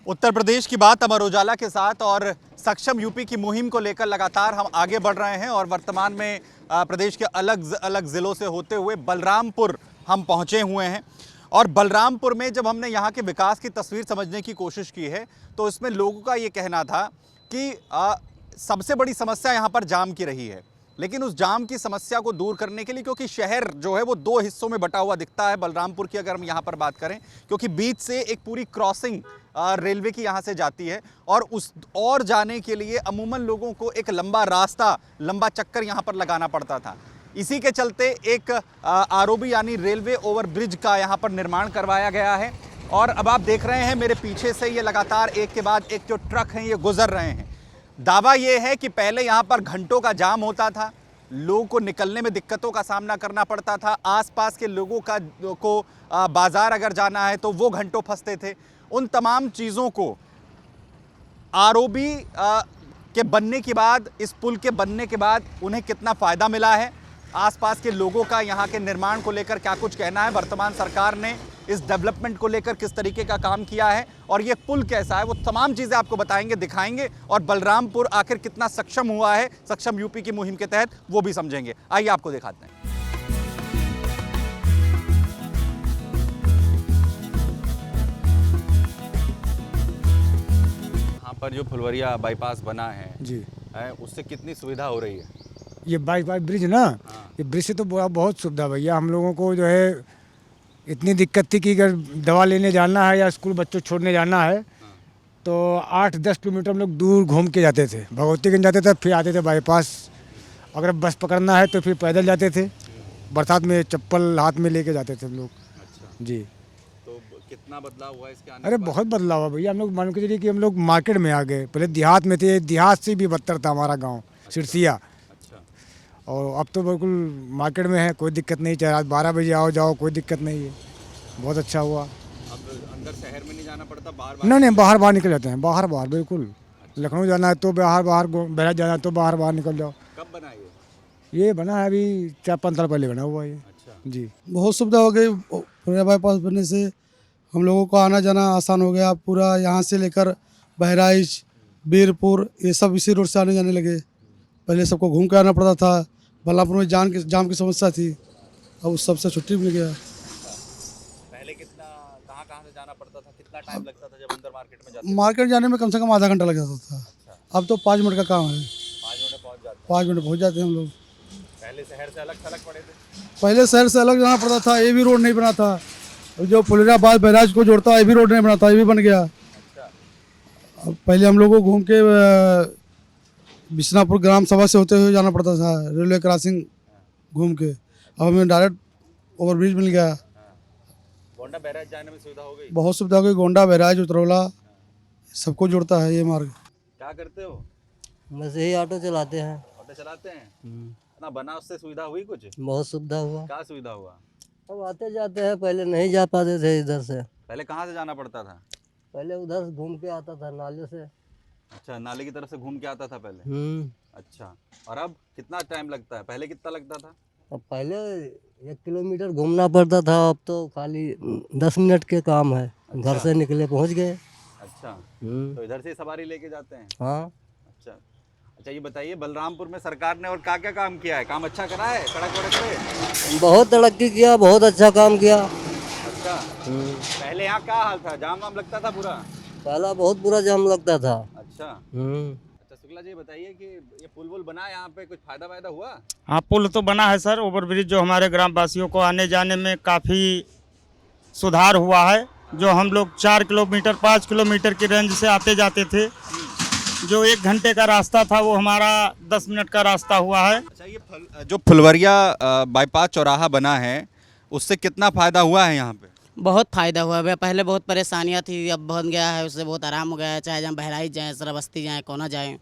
उत्तर प्रदेश की बात अमर उजाला के साथ और सक्षम यूपी की मुहिम को लेकर लगातार हम आगे बढ़ रहे हैं और वर्तमान में प्रदेश के अलग अलग ज़िलों से होते हुए बलरामपुर हम पहुंचे हुए हैं। और बलरामपुर में जब हमने यहाँ के विकास की तस्वीर समझने की कोशिश की है तो इसमें लोगों का ये कहना था कि सबसे बड़ी समस्या यहाँ पर जाम की रही है, लेकिन उस जाम की समस्या को दूर करने के लिए, क्योंकि शहर जो है वो दो हिस्सों में बटा हुआ दिखता है बलरामपुर की अगर हम यहाँ पर बात करें, क्योंकि बीच से एक पूरी क्रॉसिंग रेलवे की यहाँ से जाती है और उस और जाने के लिए अमूमन लोगों को एक लंबा रास्ता, लंबा चक्कर यहाँ पर लगाना पड़ता था। इसी के चलते एक आरओबी यानी रेलवे ओवरब्रिज का यहाँ पर निर्माण करवाया गया है। और अब आप देख रहे हैं मेरे पीछे से ये लगातार एक के बाद एक जो ट्रक हैं ये गुजर रहे हैं। दावा ये है कि पहले यहाँ पर घंटों का जाम होता था, लोगों को निकलने में दिक्कतों का सामना करना पड़ता था, आसपास के लोगों को बाजार अगर जाना है तो वो घंटों फंसते थे। उन तमाम चीज़ों को आरओबी के बनने के बाद, इस पुल के बनने के बाद उन्हें कितना फ़ायदा मिला है, आसपास के लोगों का यहाँ के निर्माण को लेकर क्या कुछ कहना है, वर्तमान सरकार ने इस डेवलपमेंट को लेकर किस तरीके का काम किया है और ये पुल कैसा है, वो तमाम चीज़ें आपको बताएंगे, दिखाएंगे और बलरामपुर आखिर कितना सक्षम हुआ है सक्षम यूपी की मुहिम के तहत वो भी समझेंगे। आइए आपको दिखाते हैं। यहाँ पर जो फुलवरिया बाईपास बना है जी, उससे कितनी सुविधा हो रही है? ये बाईपास ब्रिज ना, ये ब्रिज से तो बहुत सुविधा भैया। हम लोगों को जो है इतनी दिक्कत थी कि अगर दवा लेने जाना है या स्कूल बच्चों छोड़ने जाना है तो 8-10 किलोमीटर हम लोग दूर घूम के जाते थे, भगवतीगंज जाते थे, फिर आते थे बाईपास। अगर बस पकड़ना है तो फिर पैदल जाते थे, बरसात में चप्पल हाथ में लेके जाते थे हम लोग। अच्छा जी, तो कितना बदलाव हुआ इसके आने अरे बहुत बदलाव हुआ भैया। हम लोग मान के चलिए कि हम लोग मार्केट में आ गए, पहले देहात में थे, देहात से भी बदतर था हमारा गाँव सिरसिया, और अब तो बिल्कुल मार्केट में है, कोई दिक्कत नहीं। चाहे रात 12 बजे आओ जाओ कोई दिक्कत नहीं है, बहुत अच्छा हुआ। अब अंदर शहर में नहीं जाना पड़ता, बाहर नहीं, बाहर निकल जाते हैं, बाहर बिल्कुल। लखनऊ जाना है तो बाहर, बहराइच जाना है तो बाहर निकल जाओ। कब बना ये बना है अभी 4-5 साल पहले बना हुआ है। अच्छा जी, बहुत सुविधा हो गई। पूरा बाईपास बनने से हम लोगों को आना जाना आसान हो गया। पूरा यहाँ से लेकर बहराइच, बीरपुर, ये सब इसी रोड से आने जाने लगे। पहले सबको घूम के आना पड़ता था, बलरामपुर में जाम की समस्या थी, अब उस सबसे छुट्टी मिल गया। पहले कितना कहाँ से जाना पड़ता था, कितना टाइम लगता था जब अंदर मार्केट में जाते? मार्केट जाने में कम से कम आधा घंटा लग जाता था। अच्छा। अब तो 5 मिनट का काम है, 5 मिनट पहुँच जाते? 5 मिनट पहुँच जाते हैं हम लोग। पहले शहर से अलग थलग पड़े थे? पहले शहर से अलग जाना पड़ता था, ये भी रोड नहीं बना था। जो फुलरियाबाद बहराइच को जोड़ता है ये भी रोड नहीं बना था, ये भी बन गया। अच्छा। अब पहले हम लोग को घूम के बिशनापुर ग्राम सभा से होते हुए जाना पड़ता था, रेलवे क्रॉसिंग घूम के। अब हमें डायरेक्ट ओवरब्रिज मिल गया। गोंडा बहराइच जाने में सुविधा हो गई? बहुत सुविधा हो गई। गोंडा, बहराइच, उतरौला सबको जोड़ता है ये मार्ग। क्या करते हो? बस यही ऑटो चलाते हैं। ऑटो चलाते हैं? ना बना, उससे सुविधा हुई कुछ? बहुत सुविधा हुआ। क्या सुविधा हुआ? अब आते जाते हैं, पहले नहीं जा पाते थे इधर से। पहले कहाँ से जाना पड़ता था? पहले उधर से घूम के आता था नाले से। अच्छा, नाले की तरफ से घूम के आता था पहले? अच्छा, और अब कितना टाइम लगता है? पहले कितना लगता था? अब पहले 1 किलोमीटर घूमना पड़ता था, अब तो खाली 10 मिनट के काम है। घर से निकले पहुंच गए। अच्छा, तो इधर से सवारी लेके जाते हैं? हाँ। अच्छा, ये बताइए बलरामपुर में सरकार ने और क्या क्या काम किया है? काम अच्छा करा है सड़क वड़क पे? बहुत तरक्की किया, बहुत अच्छा काम किया। अच्छा, पहले यहाँ क्या हाल था? जाम वाम लगता था पूरा? पहला बहुत बुरा जाम लगता था। अच्छा। अच्छा, शुक्ला जी बताइए कि ये पुल वुल बना, यहाँ पे कुछ फायदा वायदा हुआ? हाँ, पुल तो बना है सर, ओवरब्रिज जो हमारे ग्रामवासियों को आने जाने में काफ़ी सुधार हुआ है। जो हम लोग 4 किलोमीटर 5 किलोमीटर की रेंज से आते जाते थे, जो 1 घंटे का रास्ता था वो हमारा 10 मिनट का रास्ता हुआ है। अच्छा, ये जो फुलवरिया बाईपास चौराहा बना है उससे कितना फ़ायदा हुआ है यहाँ पे? बहुत फ़ायदा हुआ है। पहले बहुत परेशानियाँ थी, अब बन गया है, उससे बहुत आराम हो गया है। चाहे जहाँ बहराइच जाएँ, श्रावस्ती जाएँ, कोना जाएँ।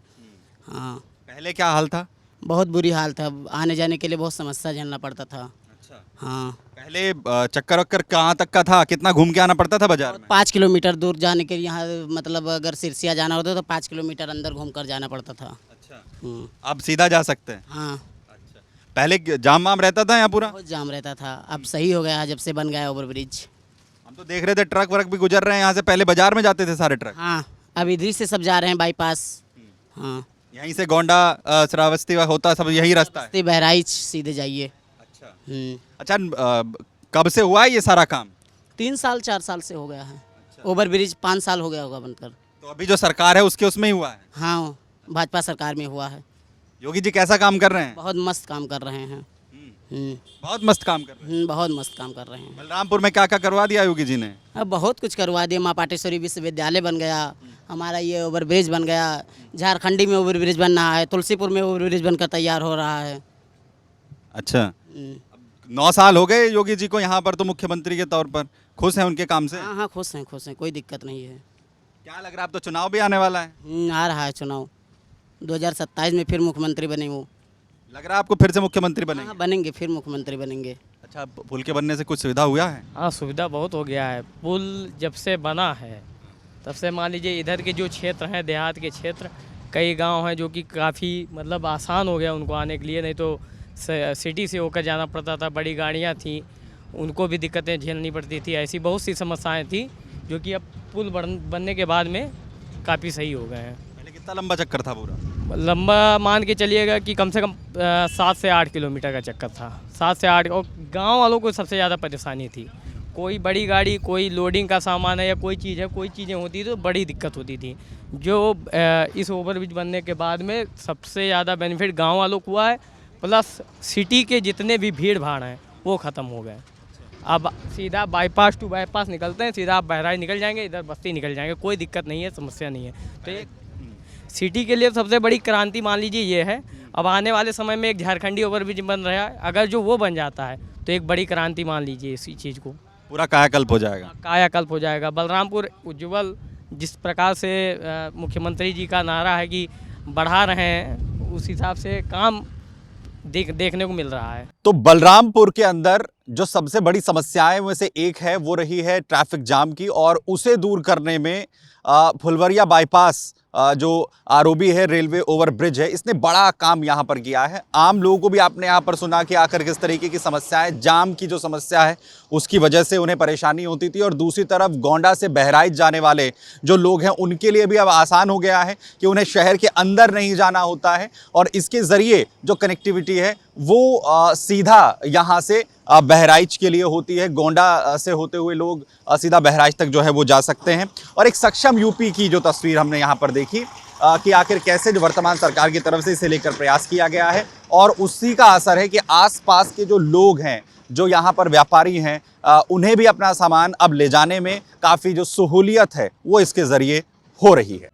हाँ, पहले क्या हाल था? बहुत बुरी हाल था, आने जाने के लिए बहुत समस्या झेलना पड़ता था। अच्छा। हाँ, पहले चक्कर वक्कर कहाँ तक का था? कितना घूम के आना पड़ता था बाजार में? 5 किलोमीटर दूर जाने के लिए, यहाँ मतलब अगर सिरसिया जाना होता तो 5 किलोमीटर अंदर घूम कर जाना पड़ता था। अच्छा, अब सीधा जा सकते हैं? हाँ। अच्छा, पहले जाम वाम रहता था यहाँ पूरा? बहुत जाम रहता था, अब सही हो गया है जब से बन गया ओवरब्रिज। हम तो देख रहे थे ट्रक वर्क भी गुजर रहे हैं यहाँ से, पहले बाजार में जाते थे सारे ट्रक। हाँ, अब इधर से सब जा रहे हैं बाईपास। हाँ, यहीं से गोंडा श्रावस्ती होता सब यही रास्ता है। बस्ती बहराइच सीधे जाइए। अच्छा हम्म, अच्छा, कब से हुआ है ये सारा काम? 3 साल 4 साल से हो गया है। ओवर ब्रिज 5 साल हो गया होगा बनकर। तो अभी जो सरकार है उसके उसमें ही हुआ है। हाँ, भाजपा सरकार में हुआ है। योगी जी कैसा काम कर रहे हैं? बहुत मस्त काम कर रहे हैं। बहुत मस्त काम कर रहे हैं। बहुत मस्त काम कर रहे हैं। बलरामपुर में क्या क्या करवा दिया योगी जी ने? अब बहुत कुछ करवा दिया। माँ पाटेश्वरी विश्वविद्यालय बन गया, हमारा ये ओवर ब्रिज बन गया, झारखंडी में ओवर ब्रिज बनना है, तुलसीपुर में ओवर ब्रिज बनकर तैयार हो रहा है। अच्छा, 9 साल हो गए योगी जी को यहाँ पर, तो मुख्यमंत्री के तौर पर खुश हैं उनके काम से? हाँ हाँ, खुश हैं, खुश हैं, कोई दिक्कत नहीं है। क्या लग रहा है, अब तो चुनाव भी आने वाला है? आ रहा है चुनाव, 2027 में फिर मुख्यमंत्री बने वो। लग रहा है आपको फिर से मुख्यमंत्री हाँ, बनेंगे? बनेंगे, फिर मुख्यमंत्री बनेंगे। अच्छा, पुल के बनने से कुछ सुविधा हुआ है? हाँ, सुविधा बहुत हो गया है। पुल जब से बना है तब से मान लीजिए इधर के जो क्षेत्र हैं, देहात के क्षेत्र, कई गांव हैं जो कि काफ़ी मतलब आसान हो गया उनको आने के लिए। नहीं तो सिटी से होकर जाना पड़ता था, बड़ी गाड़ियां थी, उनको भी दिक्कतें झेलनी पड़ती थी। ऐसी बहुत सी समस्याएं थी जो कि अब पुल बनने के बाद में काफ़ी सही हो गए हैं। पहले कितना लंबा चक्कर था पूरा? लंबा मान के चलिएगा कि कम से कम 7 से 8 किलोमीटर का चक्कर था। 7 से 8, और गांव वालों को सबसे ज़्यादा परेशानी थी। कोई बड़ी गाड़ी, कोई लोडिंग का सामान है या कोई चीज़ है, कोई चीज़ें होती तो बड़ी दिक्कत होती थी। जो इस ओवरब्रिज बनने के बाद में सबसे ज़्यादा बेनिफिट गांव वालों को हुआ है, प्लस सिटी के जितने भी भीड़ भाड़ हैं वो ख़त्म हो गए। अब सीधा बाईपास टू बाईपास निकलते हैं, सीधा आप बहराइच निकल जाएंगे, इधर बस्ती निकल जाएंगे, कोई दिक्कत नहीं है, समस्या नहीं है। तो ये सिटी के लिए सबसे बड़ी क्रांति मान लीजिए ये है। अब आने वाले समय में एक झारखंडी ओवरब्रिज बन रहा है, अगर जो वो बन जाता है तो एक बड़ी क्रांति मान लीजिए इसी चीज़ को। पूरा कायाकल्प हो जाएगा। कायाकल्प हो जाएगा। बलरामपुर उज्ज्वल, जिस प्रकार से मुख्यमंत्री जी का नारा है कि बढ़ा रहे हैं, उस हिसाब से काम देखने को मिल रहा है। तो बलरामपुर के अंदर जो सबसे बड़ी समस्याएं में से एक है वो रही है ट्रैफिक जाम की, और उसे दूर करने में फुलवरिया बाईपास जो आरओबी है, रेलवे ओवरब्रिज है, इसने बड़ा काम यहाँ पर किया है। आम लोगों को भी आपने यहाँ पर सुना कि आकर किस तरीके की समस्याएं, जाम की जो समस्या है उसकी वजह से उन्हें परेशानी होती थी। और दूसरी तरफ गोंडा से बहराइच जाने वाले जो लोग हैं उनके लिए भी अब आसान हो गया है कि उन्हें शहर के अंदर नहीं जाना होता है, और इसके ज़रिए जो कनेक्टिविटी है वो सीधा यहाँ से बहराइच के लिए होती है। गोंडा से होते हुए लोग सीधा बहराइच तक जो है वो जा सकते हैं। और एक सक्षम यूपी की जो तस्वीर हमने यहाँ पर देखी कि आखिर कैसे जो वर्तमान सरकार की तरफ से इसे लेकर प्रयास किया गया है, और उसी का असर है कि आसपास के जो लोग हैं, जो यहाँ पर व्यापारी हैं, उन्हें भी अपना सामान अब ले जाने में काफ़ी जो सहूलियत है वो इसके ज़रिए हो रही है।